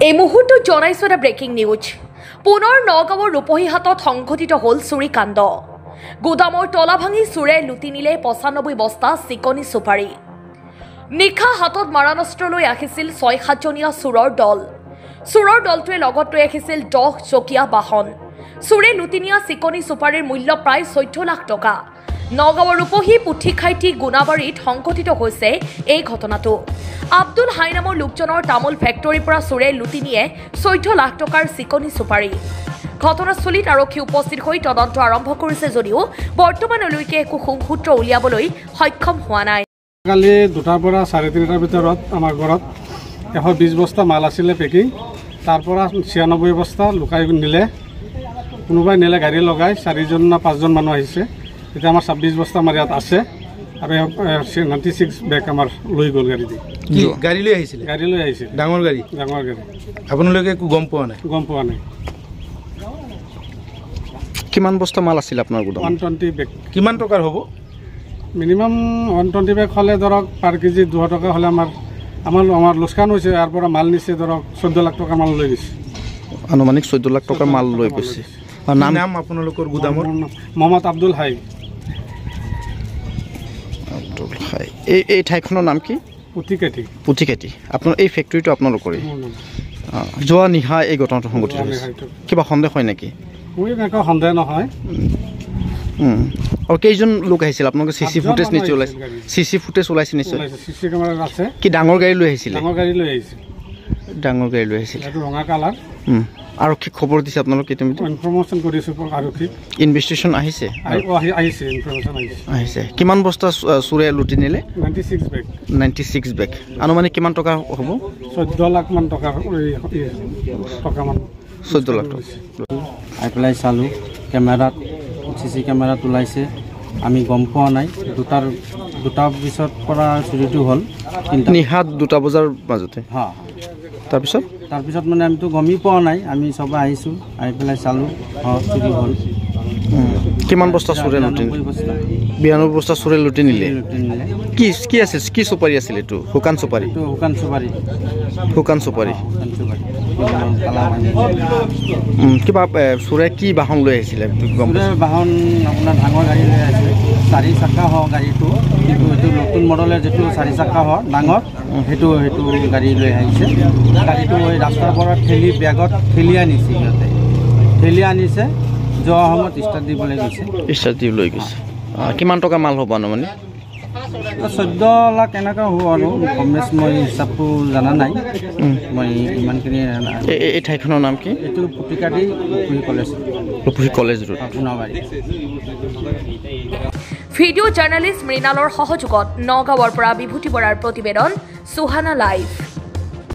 এই মুহূৰ্তত জনাইছো এটা ব্ৰেকিং নিউজ। পুনৰ নগাঁৱৰ ৰূপহীহাটত সংঘটিত হ'ল চুৰিকাণ্ড। গোদামৰ তলা ভাঙি চোৰে লুটি নিলে ৯৫ বস্তা চিকনি চুপাৰী। নিশা হাতত মাৰণাস্ত্ৰ লৈ আহিছিল ৬-৭জনীয়া চোৰৰ দল। চোৰৰ দলটোৱে লগত লৈ আহিছিল ১০ চকীয়া বাহন। চোৰে লুটি নিয়া চিকনি চুপাৰীৰ মূল্য প্ৰায় ১৪ লাখ টকা। নগাঁৱৰ ৰূপহী পুথিখাইটি গুণাবাৰীত সংঘটিত হৈছে এই ঘটনাটো। আব্দুল হাই নামৰ লোকজনৰ তামোল ফেক্টৰীৰ পৰা চোৰে লুটি নিয়ে ১৪ লাখ টকাৰ চিকনি চুপাৰী। ঘটনাস্থলীত আৰক্ষী উপস্থিত হৈ তদন্ত আৰম্ভ কৰিছে যদিও বৰ্তমানলৈকে একো সুসূত্ৰ উলিয়াবলৈ সক্ষম হোৱা নাই। কালি ২টাৰ পৰা ৩:৩০টাৰ ভিতৰত আমাৰ ঘৰত ১২০ বস্তা মাল আছিলে পেকিং। তাৰ পৰা ৯৬ বস্তা লুকাই নিলে। কোনোবাই নিলে গাড়ী লগাই ৪জন না ৫জন মানুহ আহিছে। এতিয়া আমাৰ ২৬ বস্তা আমাৰ ইয়াত আছে আৰু 96 বেগ আমাৰ লৈ গ'ল গাড়ী দি। গাড়ী লৈ আহিছিলে? গাড়ী লৈ আহিছিল, ডাঙৰ গাড়ী। ডাঙৰ গাড়ী। আপোনালোকে একো গম পোৱা নাই? গম পোৱা নাই। কিমান বস্তা মাল আছিল আপোনাৰ গোদামত? 120 বেগ। কিমান টকাৰ হ'ব? মিনিমাম 120 বেগ হ'লে ধৰক পাৰ কেজি 200 টকা হ'লে আমাৰ লোকচান হৈছে। ইয়াৰ পৰা মাল নিছে ধৰক ১৪ লাখ টকা মাল লৈ গৈছে। আনুমানিক ১৪ লাখ টকাৰ মাল লৈ গৈছে। নাম আপোনালোকৰ গোদামৰ? মহম্মদ আব্দুল হাই। আব্দুল হাই। এই ঠাইখনৰ নাম কি? পুথিখাইটি। পুথিখাইটি। আপোনাৰ এই ফেক্টৰীটো আপোনালোকৰে? যোৱা নিশা এই ঘটনাটো সংঘটিত হৈছে। কিবা সন্দেহ হয় নেকি? মোৰ এনেকুৱা সন্দেহ নহয়। আৰু কেইজন লোক আহিছিল? আপোনালোকে চিচি ফুটেজ নিশ্চয় ওলাইছে? চিচি ফুটেজ ওলাইছে নিশ্চয়? চিচি কেমেৰা আছে। কি ডাঙৰ গাড়ী লৈ আহিছিলে? ডাঙৰ গাড়ী লৈ আহিছিল। ডাঙৰ গাড়ী লৈ আহিছিল। এইটো ৰঙা কালাৰ। আৰক্ষীক খবৰ দিছে আপোনালোকে? ইতিমধ্যে ইনফৰমেশ্যন কৰিছোঁ আৰক্ষীক। ইনভেষ্টিগেশ্যন আহিছে? আহিছে, ইনফৰমেশ্যন আহিছে। কিমান বস্তা চোৰে লুটি নিলে? 96 বেগ। 96 বেগ। আনুমানিক কিমান টকা হ'ব? ১৪ লাখ মান টকা মান। ১৪ লাখ টকা। আহি পেলাই চালোঁ কেমেৰাত, চিচি কেমেৰাত ওলাইছে। আমি গম পোৱা নাই। দুটা পিছত পৰা চুৰিটো হ'ল। নিশা ২টা বজাৰ মাজতে? হা। তাৰপিছত মানে আমিতো গমেই পোৱা নাই। আমি চবে আহিছোঁ, আহি পেলাই চালোঁ চুৰি হ'ল। কিমান বস্তা চোৰে লুটি? ৯২ বস্তা চোৰে লুটি নিলে। কি আছিল? কি চুপাৰী আছিল এইটো? শুকান চুপাৰী? শুকান চুপাৰী। শুকান চুপাৰী। কিবা চোৰে কি বাহন লৈ আহিছিলে? বাহন আপোনাৰ ডাঙৰ গাড়ী লৈ আহিছিলে। ৪ চকা হয় গাড়ীটো, কিন্তু এইটো নতুন মডেলৰ যিটো ৪ চকা হয় ডাঙৰ, সেইটো গাড়ী লৈ আহিছে। গাড়ীটো এই ৰাস্তাৰ পৰা বেগত ঠেলি আনিছে। সিহঁতে ঠেলি আনিছে, যোৱা সময়ত ষ্টাৰ্ট দিবলৈ গৈছে। ষ্টাৰ্ট দি লৈ গৈছে। কিমান টকা মাল হ'ব মানে? ১৪ লাখ এনেকুৱা হ'ব আৰু কমেছ মই হিচাপটো জানা নাই। মই ইমানখিনি। এই ঠাইখনৰ নাম কি? এইটো পুথিখাইটি কলেজ। ৰূপহী কলেজ ৰোড, গুণাবাৰী। ভিডিঅ' জাৰ্নেলিষ্ট মৃণালৰ সহযোগত নগাঁৱৰ পৰা বিভূতি বৰাৰ প্ৰতিবেদন সুহানা লাইভ।